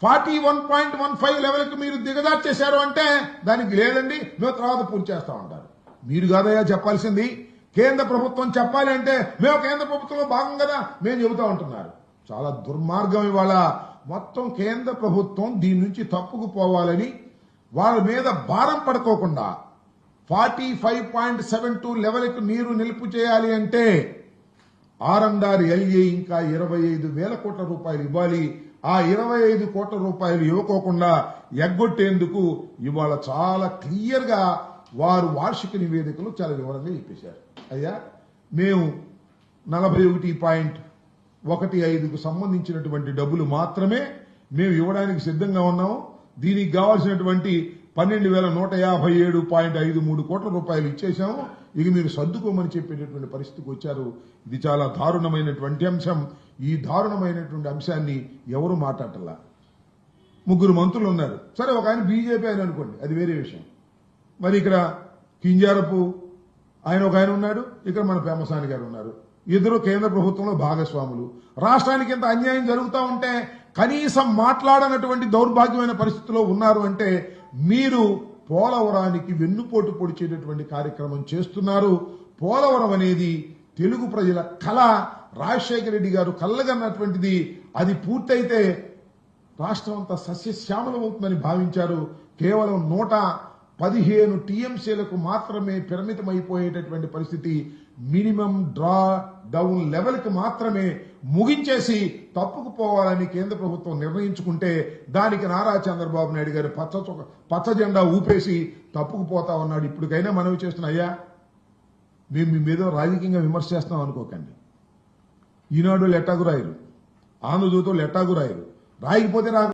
41.15 లెవెల్కి మీరు దిగజార్చేశారు అంటే దానికి లేదండి మేము తర్వాత పూర్తి చేస్తా ఉంటారు. మీరు కాదయ్యా చెప్పాల్సింది, కేంద్ర ప్రభుత్వం చెప్పాలి అంటే మేము కేంద్ర ప్రభుత్వంలో భాగం కదా మేము చెబుతా ఉంటున్నారు. చాలా దుర్మార్గం. ఇవాళ మొత్తం కేంద్ర ప్రభుత్వం దీని నుంచి తప్పుకుపోవాలని వాళ్ళ మీద భారం పడుకోకుండా 45.72 లెవెల్కి నీరు నిలుపు చేయాలి అంటే R&RLA ఇంకా 25,000 కోట్ల రూపాయలు ఇవ్వాలి. ఆ 25 కోట్ల రూపాయలు ఇవ్వకోకుండా ఎగ్గొట్టేందుకు ఇవాళ చాలా క్లియర్ గా వారు వార్షిక నివేదికలు చాలా వివరంగా చెప్పేశారు. అయ్యా మేము 41.15కు సంబంధించినటువంటి డబ్బులు మాత్రమే మేము ఇవ్వడానికి సిద్ధంగా ఉన్నాము. దీనికి కావాల్సినటువంటి 12,157.53 కోట్ల రూపాయలు ఇచ్చేశాము. ఇక మీరు సర్దుకోమని చెప్పేటటువంటి పరిస్థితికి వచ్చారు. ఇది చాలా దారుణమైనటువంటి అంశం. ఈ దారుణమైనటువంటి అంశాన్ని ఎవరు మాట్లాడటల్లా. 3 మంత్రులు ఉన్నారు. సరే, ఒక ఆయన బీజేపీ ఆయన అనుకోండి, అది వేరే విషయం. మరి ఇక్కడ కింజారపు ఆయన ఒక ఆయన ఉన్నాడు, ఇక్కడ మన పేమసాని గారు ఉన్నారు. ఇద్దరు కేంద్ర ప్రభుత్వంలో భాగస్వాములు. రాష్ట్రానికి ఇంత అన్యాయం జరుగుతూ ఉంటే కనీసం మాట్లాడనటువంటి దౌర్భాగ్యమైన పరిస్థితిలో ఉన్నారు అంటే మీరు పోలవరానికి వెన్నుపోటు పొడిచేటటువంటి కార్యక్రమం చేస్తున్నారు. పోలవరం అనేది తెలుగు ప్రజల కళ. రాజశేఖర రెడ్డి గారు కళ్ళగన్నటువంటిది. అది పూర్తయితే రాష్ట్రం అంతా సస్యశ్యామలమవుతుందని భావించారు. కేవలం 115 టీఎంసీలకు మాత్రమే పరిమితమైపోయేటటువంటి పరిస్థితి. మినిమం డ్రా డౌన్ లెవెల్కి మాత్రమే ముగించేసి తప్పుకుపోవాలని కేంద్ర ప్రభుత్వం నిర్ణయించుకుంటే దానికి నారా చంద్రబాబు నాయుడు గారు పచ్చ జెండా ఊపేసి తప్పుకుపోతా ఉన్నాడు. ఇప్పటికైనా మనవి చేస్తున్నా, అయ్యా మేము మీ మీద రాజకీయంగా విమర్శ చేస్తాం అనుకోకండి. ఈనాడు ఎట్టాగు రాయరు, ఆంధ్రజ్యోతిలో ఎట్టాగు రాయరు, రాయకపోతే